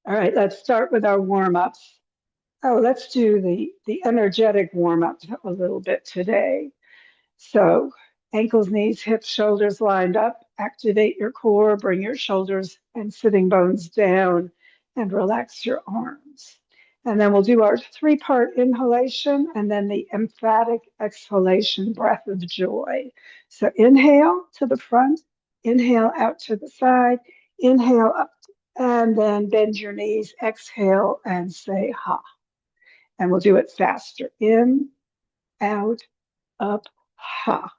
All right, let's start with our warm-ups. Oh, let's do the energetic warm-up a little bit today. So ankles, knees, hips, shoulders lined up. Activate your core, bring your shoulders and sitting bones down and relax your arms. And then we'll do our three-part inhalation and then the emphatic exhalation, breath of joy. So inhale to the front, inhale out to the side, inhale up, and then bend your knees, exhale and say ha. And we'll do it faster. In, out, up, ha.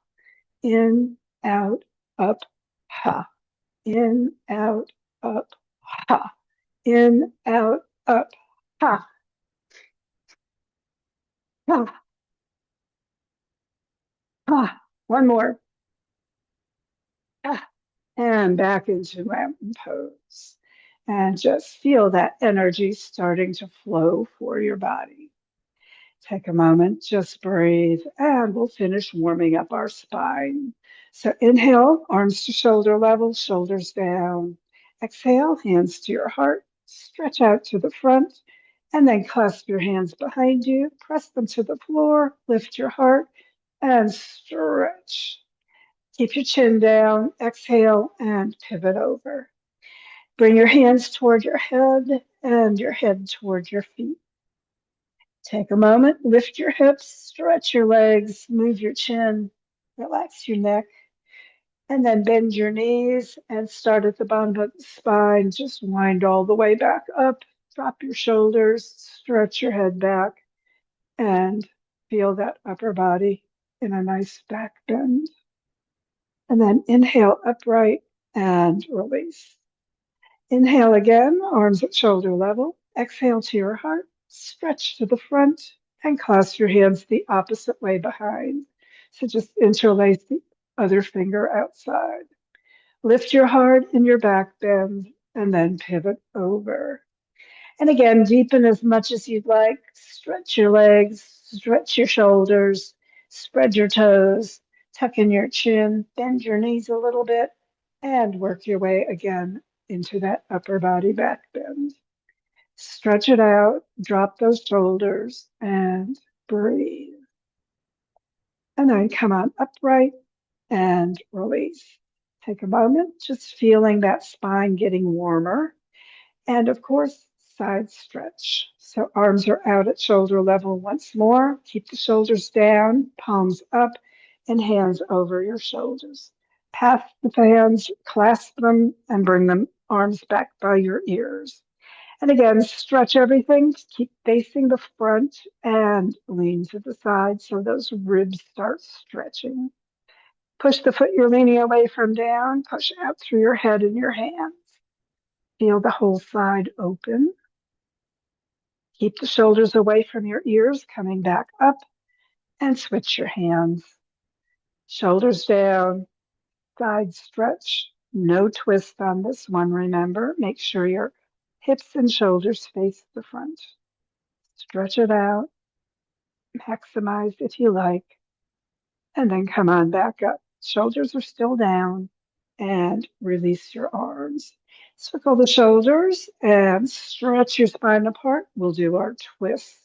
In, out, up, ha. In, out, up, ha. In, out, up, ha. Ha, ha. One more. Ha. And back into mountain pose. And just feel that energy starting to flow for your body. Take a moment, just breathe, and we'll finish warming up our spine. So inhale, arms to shoulder level, shoulders down. Exhale, hands to your heart, stretch out to the front, and then clasp your hands behind you, press them to the floor, lift your heart, and stretch. Keep your chin down, exhale, and pivot over. Bring your hands toward your head and your head toward your feet. Take a moment, lift your hips, stretch your legs, move your chin, relax your neck, and then bend your knees and start at the bottom of the spine. Just wind all the way back up, drop your shoulders, stretch your head back, and feel that upper body in a nice back bend. And then inhale upright and release. Inhale again, arms at shoulder level. Exhale to your heart, stretch to the front, and clasp your hands the opposite way behind. So just interlace the other finger outside. Lift your heart in your back bend, and then pivot over. And again, deepen as much as you'd like. Stretch your legs, stretch your shoulders, spread your toes, tuck in your chin, bend your knees a little bit, and work your way again into that upper body back bend. Stretch it out, drop those shoulders, and breathe. And then come on upright and release. Take a moment, just feeling that spine getting warmer. And of course, side stretch. So arms are out at shoulder level once more. Keep the shoulders down, palms up, and hands over your shoulders. Pass the hands, clasp them, and bring them arms back by your ears. And again, stretch everything. Keep facing the front and lean to the side so those ribs start stretching. Push the foot you're leaning away from down. Push out through your head and your hands. Feel the whole side open. Keep the shoulders away from your ears, coming back up, and switch your hands. Shoulders down, side stretch. No twist on this one, remember. Make sure your hips and shoulders face the front. Stretch it out, maximize if you like, and then come on back up. Shoulders are still down, and release your arms. Circle the shoulders and stretch your spine apart. We'll do our twists.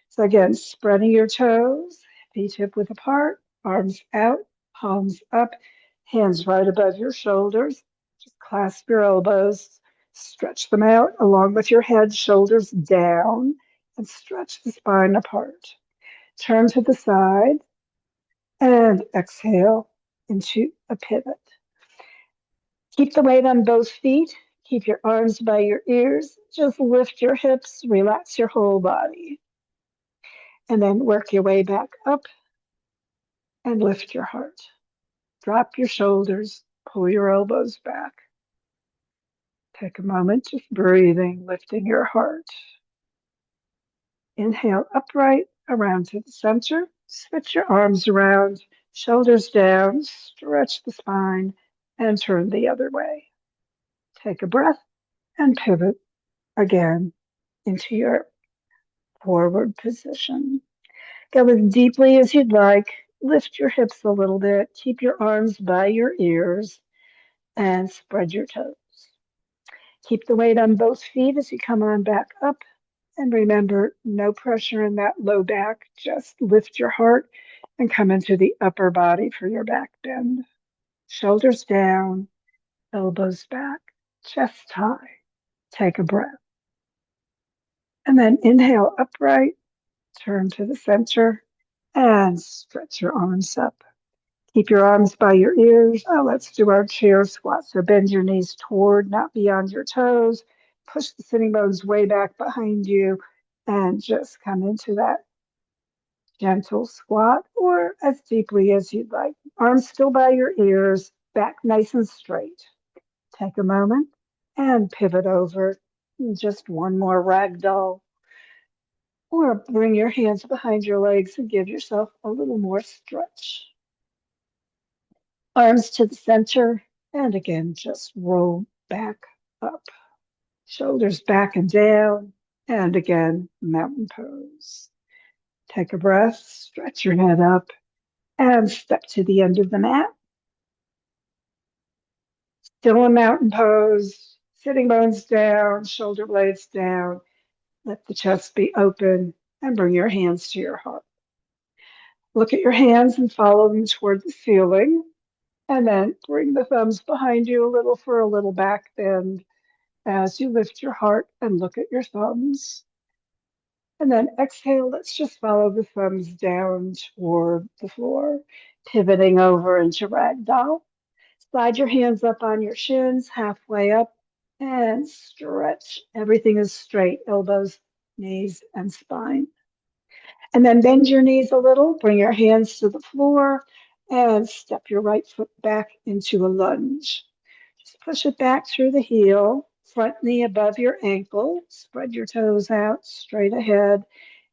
So again, spreading your toes, feet hip width apart, arms out, palms up, hands right above your shoulders. Just clasp your elbows, stretch them out along with your head, shoulders down, and stretch the spine apart. Turn to the side and exhale into a pivot. Keep the weight on both feet. Keep your arms by your ears. Just lift your hips, relax your whole body. And then work your way back up and lift your heart. Drop your shoulders, pull your elbows back. Take a moment, just breathing, lifting your heart. Inhale upright, around to the center. Switch your arms around, shoulders down, stretch the spine, and turn the other way. Take a breath and pivot again into your forward position. Go as deeply as you'd like. Lift your hips a little bit. Keep your arms by your ears and spread your toes. Keep the weight on both feet as you come on back up. And remember, no pressure in that low back. Just lift your heart and come into the upper body for your back bend. Shoulders down, elbows back, chest high. Take a breath. And then inhale upright, turn to the center, and stretch your arms up. Keep your arms by your ears. Let's do our chair squat. So bend your knees toward, not beyond your toes. Push the sitting bones way back behind you and just come into that gentle squat or as deeply as you'd like. Arms still by your ears, back nice and straight. Take a moment and pivot over. Just one more ragdoll. Or bring your hands behind your legs and give yourself a little more stretch. Arms to the center, and again, just roll back up. Shoulders back and down, and again, mountain pose. Take a breath, stretch your head up, and step to the end of the mat. Still in mountain pose, sitting bones down, shoulder blades down. Let the chest be open, and bring your hands to your heart. Look at your hands and follow them toward the ceiling. And then bring the thumbs behind you a little for a little back bend as you lift your heart and look at your thumbs. And then exhale, let's just follow the thumbs down toward the floor, pivoting over into ragdoll. Slide your hands up on your shins, halfway up, and stretch. Everything is straight, elbows, knees, and spine. And then bend your knees a little, bring your hands to the floor, and step your right foot back into a lunge. Just push it back through the heel, front knee above your ankle, spread your toes out straight ahead,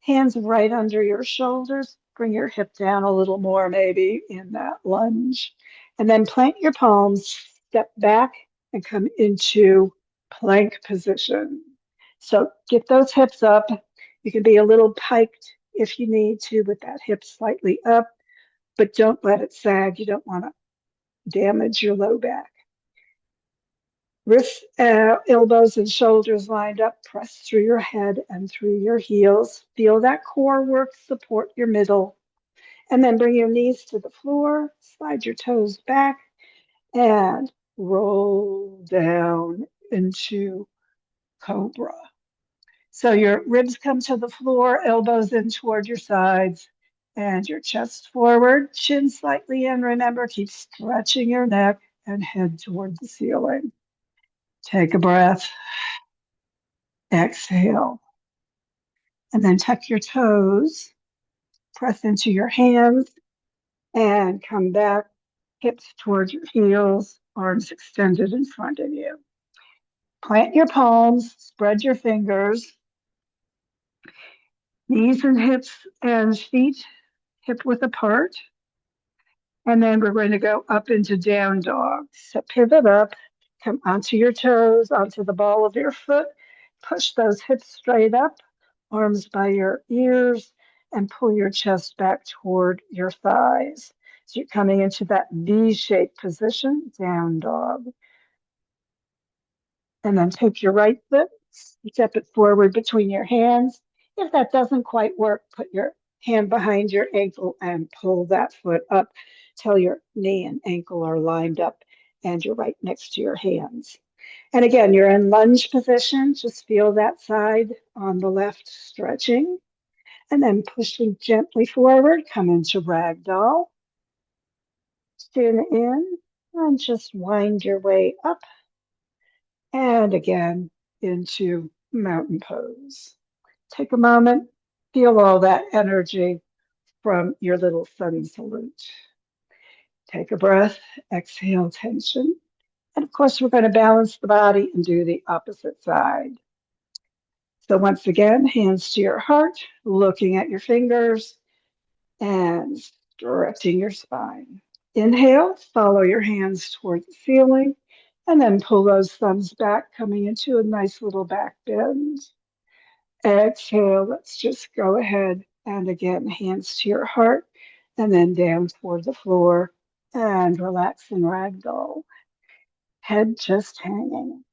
hands right under your shoulders, bring your hip down a little more maybe in that lunge. And then plant your palms, step back, and come into plank position. So get those hips up. You can be a little piked if you need to with that hip slightly up, but don't let it sag. You don't want to damage your low back. Wrists, elbows, and shoulders lined up. Press through your head and through your heels. Feel that core work support your middle. And then bring your knees to the floor. Slide your toes back and roll down into cobra. So your ribs come to the floor, elbows in toward your sides, and your chest forward, chin slightly in. Remember, keep stretching your neck and head toward the ceiling. Take a breath. Exhale. And then tuck your toes, press into your hands, and come back, hips towards your heels, arms extended in front of you. Plant your palms, spread your fingers, knees and hips and feet hip width apart. And then we're going to go up into down dog. So pivot up, come onto your toes, onto the ball of your foot, push those hips straight up, arms by your ears, and pull your chest back toward your thighs. So you're coming into that V-shaped position, down dog. And then take your right foot, step it forward between your hands. If that doesn't quite work, put your hand behind your ankle and pull that foot up till your knee and ankle are lined up and you're right next to your hands. And again, you're in lunge position. Just feel that side on the left stretching. And then pushing gently forward, come into ragdoll. Chin in and just wind your way up. And again, into mountain pose. Take a moment, feel all that energy from your little sun salute. Take a breath, exhale tension. And of course, we're going to balance the body and do the opposite side. So once again, hands to your heart, looking at your fingers and stretching your spine. Inhale, follow your hands toward the ceiling, and then pull those thumbs back, coming into a nice little back bend. Exhale, let's just go ahead and again, hands to your heart, and then down toward the floor, and relax in ragdoll. Head just hanging.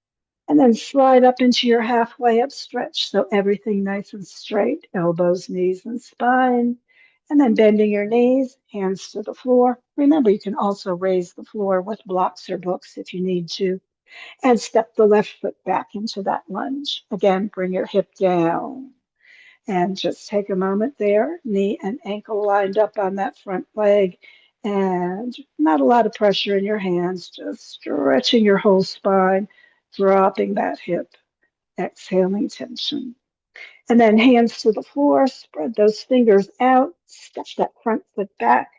And then slide up into your halfway up stretch. So everything nice and straight, elbows, knees, and spine. And then bending your knees, hands to the floor. Remember, you can also raise the floor with blocks or books if you need to. And step the left foot back into that lunge. Again, bring your hip down. And just take a moment there, knee and ankle lined up on that front leg. And not a lot of pressure in your hands, just stretching your whole spine, dropping that hip, exhaling tension. And then hands to the floor, spread those fingers out, step that front foot back,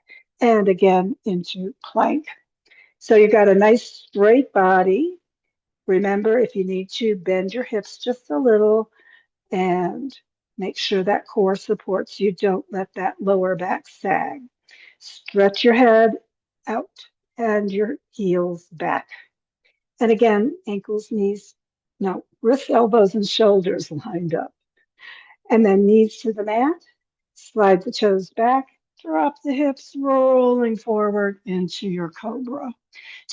and again into plank. So you've got a nice straight body. Remember, if you need to, bend your hips just a little and make sure that core supports you. Don't let that lower back sag. Stretch your head out and your heels back. And again, ankles, knees, no, wrists, elbows, and shoulders lined up. And then knees to the mat. Slide the toes back. Drop the hips, rolling forward into your cobra.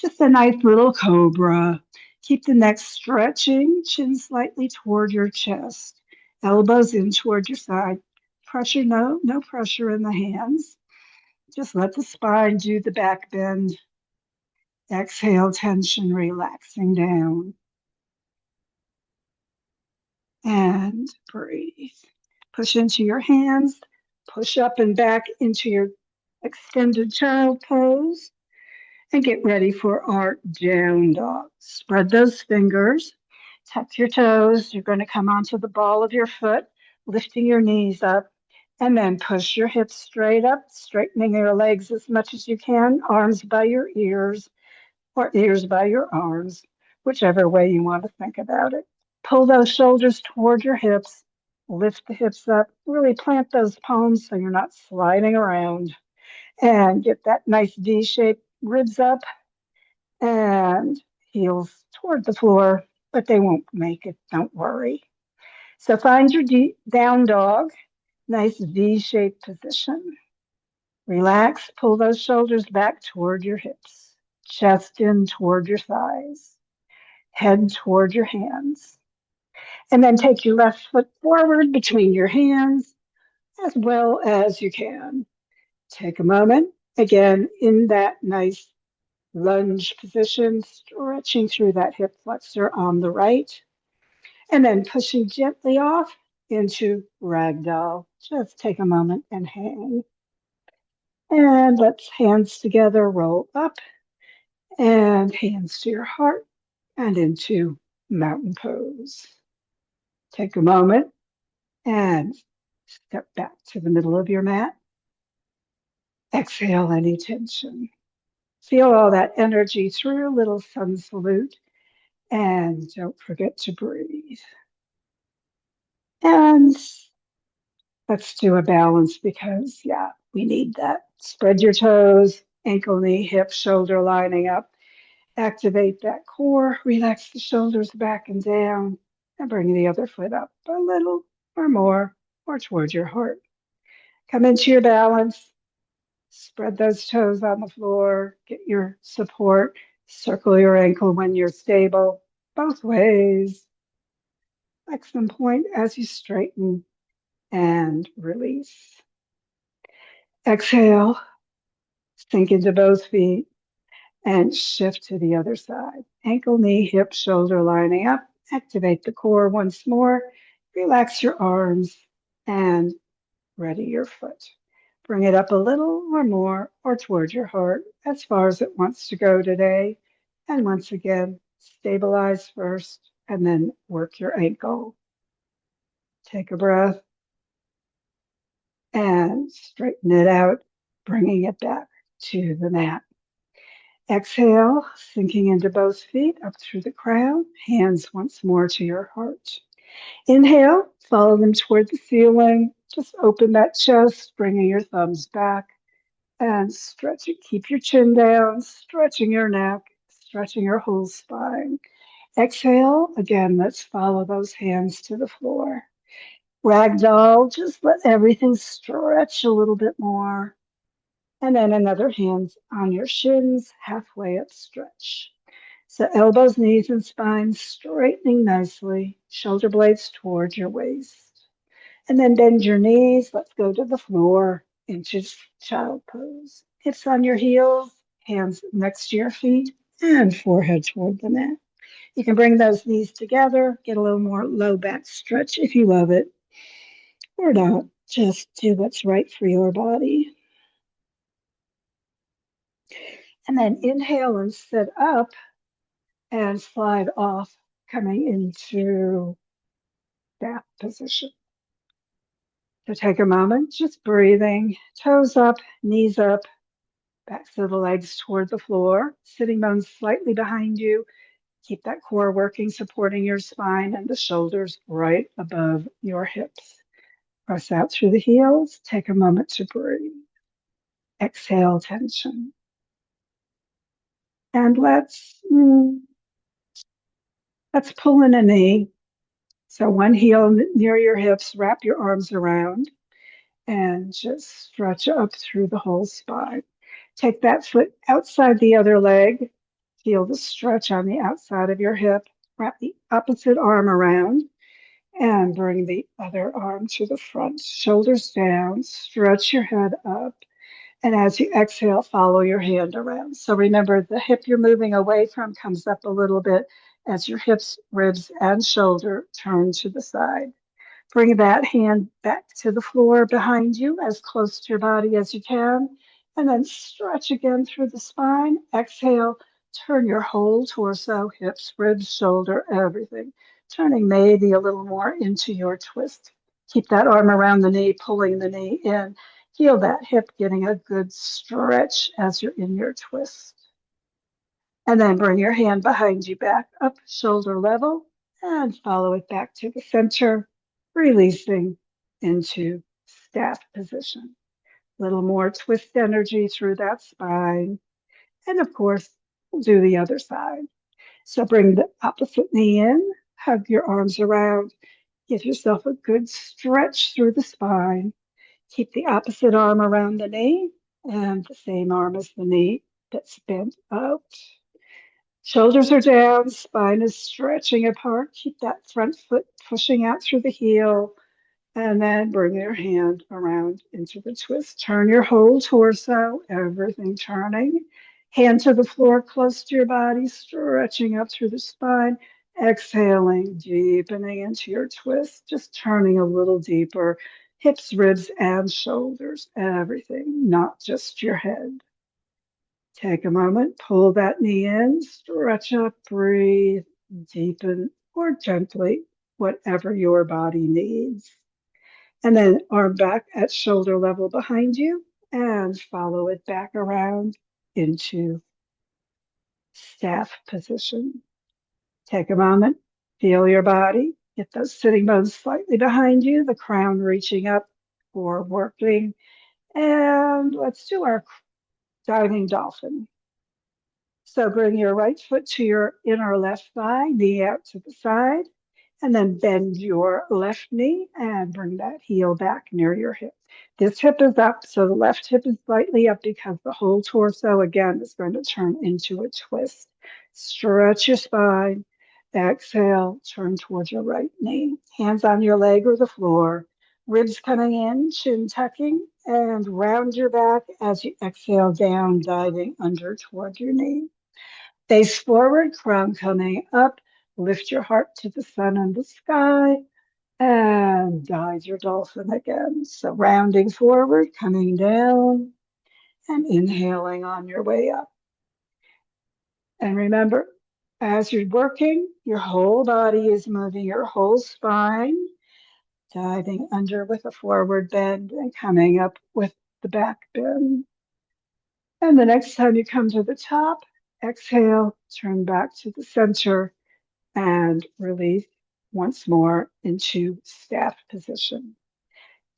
Just a nice little cobra. Keep the neck stretching, chin slightly toward your chest, elbows in toward your side. Pressure, no pressure in the hands. Just let the spine do the back bend. Exhale, tension relaxing down. And breathe. Push into your hands. Push up and back into your extended child pose. And get ready for our down dog. Spread those fingers, tuck your toes. You're going to come onto the ball of your foot, lifting your knees up, and then push your hips straight up, straightening your legs as much as you can, arms by your ears or ears by your arms, whichever way you want to think about it. Pull those shoulders toward your hips, lift the hips up, really plant those palms so you're not sliding around, and get that nice V shape, ribs up and heels toward the floor, but they won't make it. Don't worry. So find your down dog, nice V-shaped position. Relax, pull those shoulders back toward your hips, chest in toward your thighs, head toward your hands. And then take your left foot forward between your hands as well as you can. Take a moment, again, in that nice lunge position, stretching through that hip flexor on the right, and then pushing gently off into ragdoll. Just take a moment and hang. And let's hands together, roll up, and hands to your heart, and into mountain pose. Take a moment and step back to the middle of your mat. Exhale any tension. Feel all that energy through your little sun salute. And don't forget to breathe. And let's do a balance because, yeah, we need that. Spread your toes, ankle, knee, hip, shoulder lining up. Activate that core. Relax the shoulders back and down. And bring the other foot up a little or more or towards your heart. Come into your balance. Spread those toes on the floor. Get your support. Circle your ankle when you're stable. Both ways. Flex and point as you straighten and release. Exhale, sink into both feet and shift to the other side. Ankle, knee, hip, shoulder lining up. Activate the core once more. Relax your arms and ready your foot. Bring it up a little or more or towards your heart as far as it wants to go today. And once again, stabilize first and then work your ankle. Take a breath and straighten it out, bringing it back to the mat. Exhale, sinking into both feet up through the crown, hands once more to your heart. Inhale, follow them toward the ceiling. Just open that chest, bringing your thumbs back and stretch it. Keep your chin down, stretching your neck, stretching your whole spine. Exhale, again, let's follow those hands to the floor. Ragdoll, just let everything stretch a little bit more. And then another hand on your shins, halfway up stretch. So elbows, knees, and spine straightening nicely, shoulder blades towards your waist. And then bend your knees. Let's go to the floor into child pose. Hips on your heels, hands next to your feet, and forehead toward the mat. You can bring those knees together, get a little more low back stretch if you love it, or not. Just do what's right for your body. And then inhale and sit up and slide off, coming into that position. So take a moment, just breathing, toes up, knees up, backs of the legs toward the floor, sitting bones slightly behind you. Keep that core working, supporting your spine and the shoulders right above your hips. Press out through the heels. Take a moment to breathe. Exhale tension. And let's pull in a knee. So one heel near your hips, wrap your arms around and just stretch up through the whole spine. Take that foot outside the other leg. Feel the stretch on the outside of your hip. Wrap the opposite arm around and bring the other arm to the front. Shoulders down. Stretch your head up. And as you exhale, follow your hand around. So remember, the hip you're moving away from comes up a little bit as your hips, ribs, and shoulder turn to the side. Bring that hand back to the floor behind you, as close to your body as you can, and then stretch again through the spine. Exhale, turn your whole torso, hips, ribs, shoulder, everything, turning maybe a little more into your twist. Keep that arm around the knee, pulling the knee in. Feel that hip getting a good stretch as you're in your twist. And then bring your hand behind you back up, shoulder level, and follow it back to the center, releasing into staff position. A little more twist energy through that spine. And of course, we'll do the other side. So bring the opposite knee in, hug your arms around, give yourself a good stretch through the spine. Keep the opposite arm around the knee and the same arm as the knee that's bent out. Shoulders are down, spine is stretching apart. Keep that front foot pushing out through the heel. And then bring your hand around into the twist. Turn your whole torso, everything turning. Hand to the floor close to your body, stretching up through the spine. Exhaling, deepening into your twist, just turning a little deeper. Hips, ribs, and shoulders, everything, not just your head. Take a moment, pull that knee in, stretch up, breathe, deepen, or gently, whatever your body needs. And then arm back at shoulder level behind you and follow it back around into staff position. Take a moment, feel your body, get those sitting bones slightly behind you, the crown reaching up for working. And let's do our diving dolphin. So bring your right foot to your inner left thigh, knee out to the side, and then bend your left knee and bring that heel back near your hip. This hip is up, so the left hip is slightly up because the whole torso, again, is going to turn into a twist. Stretch your spine. Exhale, turn towards your right knee. Hands on your leg or the floor. Ribs coming in, chin tucking, and round your back as you exhale down, diving under toward your knee. Face forward, crown coming up. Lift your heart to the sun and the sky and guide your dolphin again. So rounding forward, coming down and inhaling on your way up. And remember, as you're working, your whole body is moving, your whole spine, diving under with a forward bend and coming up with the back bend. And the next time you come to the top, exhale, turn back to the center and release once more into staff position.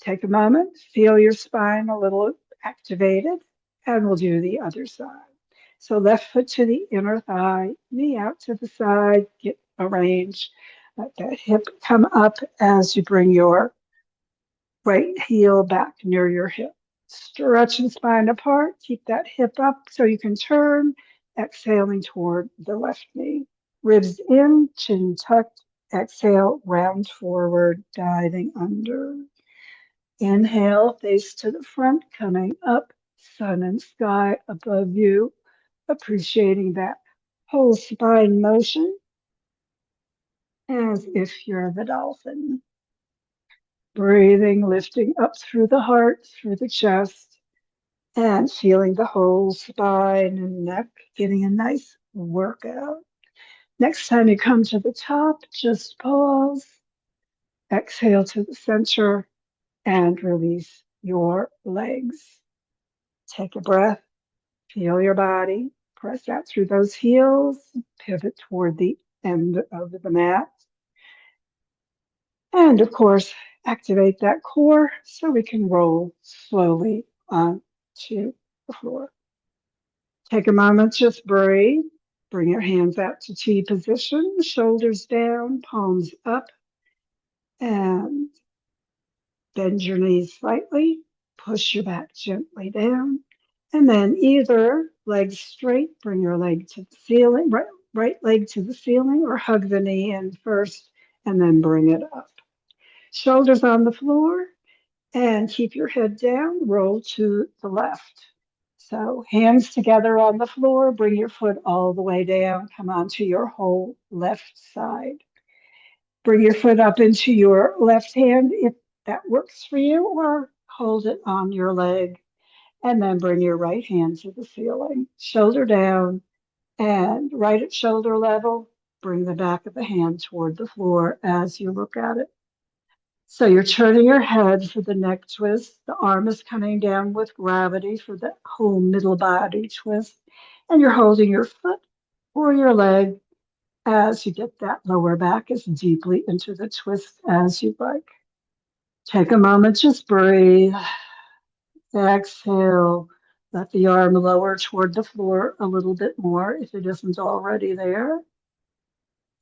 Take a moment, feel your spine a little activated, and we'll do the other side. So left foot to the inner thigh, knee out to the side, get arranged. Let that hip come up as you bring your right heel back near your hip. Stretch the spine apart, keep that hip up so you can turn, exhaling toward the left knee. Ribs in, chin tucked. Exhale, round forward, diving under. Inhale, face to the front, coming up, sun and sky above you, appreciating that whole spine motion as if you're the dolphin. Breathing, lifting up through the heart, through the chest, and feeling the whole spine and neck, getting a nice workout. Next time you come to the top, just pause, exhale to the center, and release your legs. Take a breath, feel your body, press out through those heels, pivot toward the end of the mat. And of course, activate that core so we can roll slowly onto the floor. Take a moment, just breathe. Bring your hands out to T position, shoulders down, palms up, and bend your knees slightly. Push your back gently down. And then either leg straight, bring your leg to the ceiling, right leg to the ceiling, or hug the knee in first and then bring it up. Shoulders on the floor, and keep your head down, roll to the left. So hands together on the floor, bring your foot all the way down, come onto your whole left side. Bring your foot up into your left hand if that works for you, or hold it on your leg. And then bring your right hand to the ceiling, shoulder down, and right at shoulder level, bring the back of the hand toward the floor as you look at it. So you're turning your head for the neck twist. The arm is coming down with gravity for the whole middle body twist. And you're holding your foot or your leg as you get that lower back as deeply into the twist as you'd like. Take a moment, just breathe. Exhale. Let the arm lower toward the floor a little bit more if it isn't already there.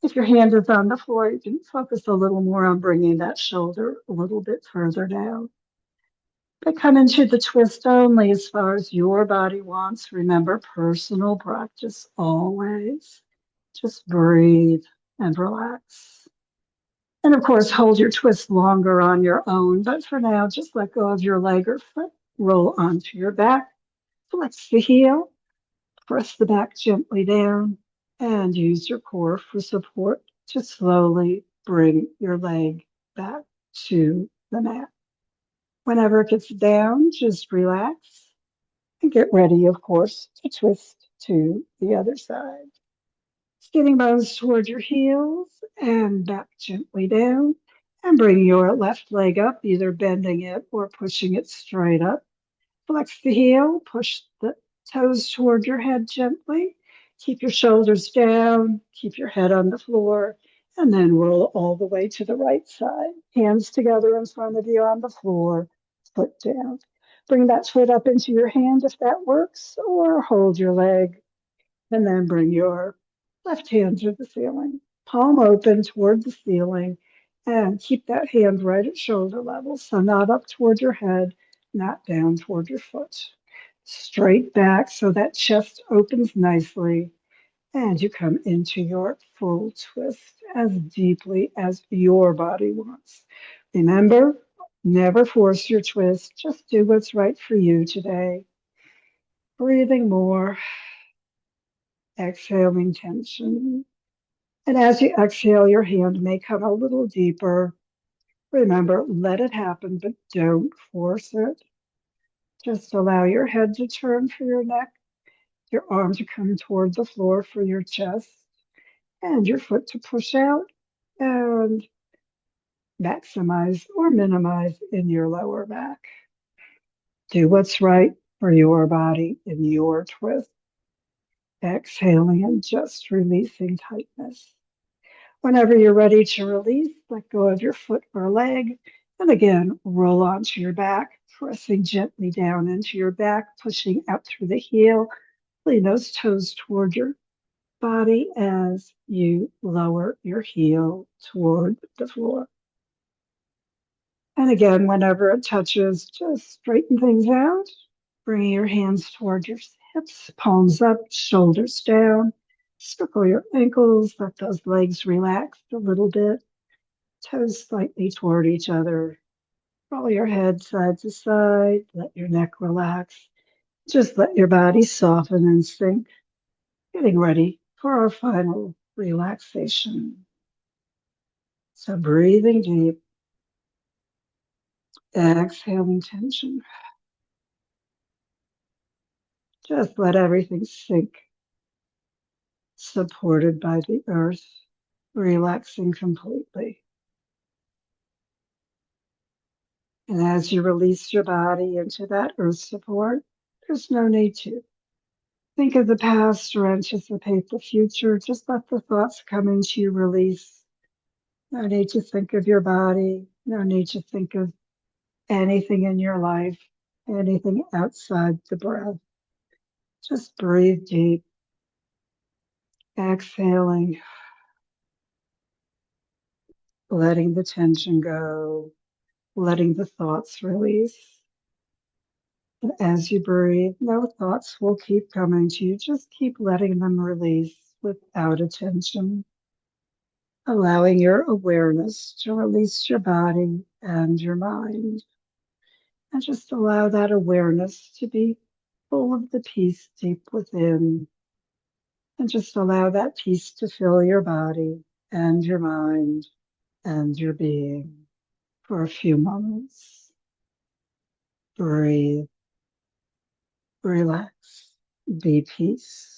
If your hand is on the floor, you can focus a little more on bringing that shoulder a little bit further down. But come into the twist only as far as your body wants. Remember, personal practice always. Just breathe and relax. And of course, hold your twist longer on your own. But for now, just let go of your leg or foot. Roll onto your back. Flex the heel. Press the back gently down. And use your core for support to slowly bring your leg back to the mat. Whenever it gets down, just relax and get ready, of course, to twist to the other side. Sitting bones toward your heels and back gently down, and bring your left leg up, either bending it or pushing it straight up. Flex the heel, push the toes toward your head gently. Keep your shoulders down, keep your head on the floor, and then roll all the way to the right side. Hands together in front of you on the floor, foot down. Bring that foot up into your hand if that works, or hold your leg, and then bring your left hand to the ceiling. Palm open toward the ceiling, and keep that hand right at shoulder level, so not up toward your head, not down toward your foot. Straight back so that chest opens nicely, and you come into your full twist as deeply as your body wants. Remember, never force your twist. Just do what's right for you today. Breathing more, exhaling tension. And as you exhale, your hand may come a little deeper. Remember, let it happen, but don't force it. Just allow your head to turn for your neck, your arm to come toward the floor for your chest, and your foot to push out and maximize or minimize in your lower back. Do what's right for your body in your twist. Exhaling and just releasing tightness. Whenever you're ready to release, let go of your foot or leg. And again, roll onto your back, pressing gently down into your back, pushing out through the heel. Lean those toes toward your body as you lower your heel toward the floor. And again, whenever it touches, just straighten things out. Bring your hands toward your Hips, palms up, shoulders down. Circle your ankles, let those legs relax a little bit. Toes slightly toward each other. Roll your head side to side. Let your neck relax. Just let your body soften and sink. Getting ready for our final relaxation. So breathing deep, exhaling tension. Just let everything sink, supported by the earth, relaxing completely. And as you release your body into that earth support, there's no need to think of the past or anticipate the future. Just let the thoughts come into your release. No need to think of your body. No need to think of anything in your life, anything outside the breath. Just breathe deep, exhaling, letting the tension go, letting the thoughts release. And as you breathe, no thoughts will keep coming to you. Just keep letting them release without attention, allowing your awareness to release your body and your mind. And just allow that awareness to be full of the peace deep within. And just allow that peace to fill your body and your mind and your being for a few moments. Breathe, relax, be peace.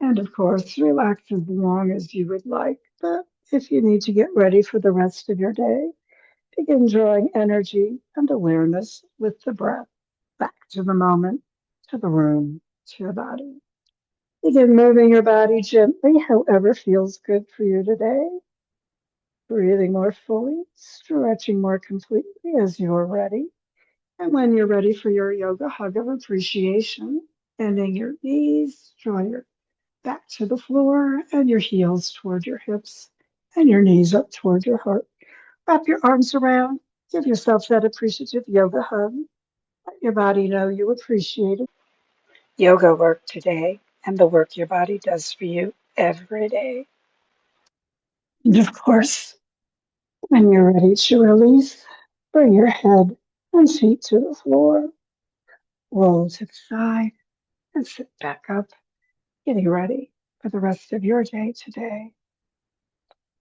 And of course, relax as long as you would like. But if you need to get ready for the rest of your day, begin drawing energy and awareness with the breath back to the moment, to the room, to your body. Begin moving your body gently, however feels good for you today. Breathing more fully, stretching more completely as you're ready. And when you're ready for your yoga hug of appreciation, bending your knees, draw your back to the floor and your heels toward your hips and your knees up toward your heart. Wrap your arms around, give yourself that appreciative yoga hug. Let your body know you appreciate it. Yoga work today and the work your body does for you every day. And of course, when you're ready to release, bring your head and feet to the floor, roll to the side, and sit back up, getting ready for the rest of your day today.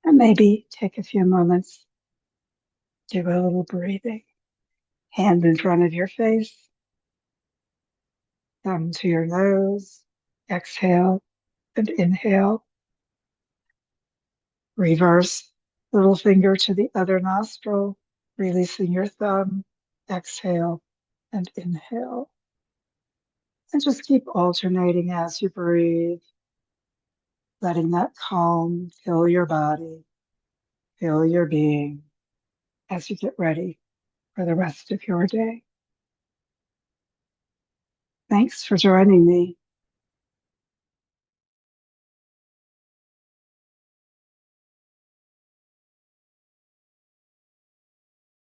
And maybe take a few moments, do a little breathing, hand in front of your face, thumb to your nose, exhale and inhale, reverse, little finger to the other nostril, releasing your thumb, exhale and inhale. And just keep alternating as you breathe, letting that calm fill your body, fill your being as you get ready for the rest of your day. Thanks for joining me.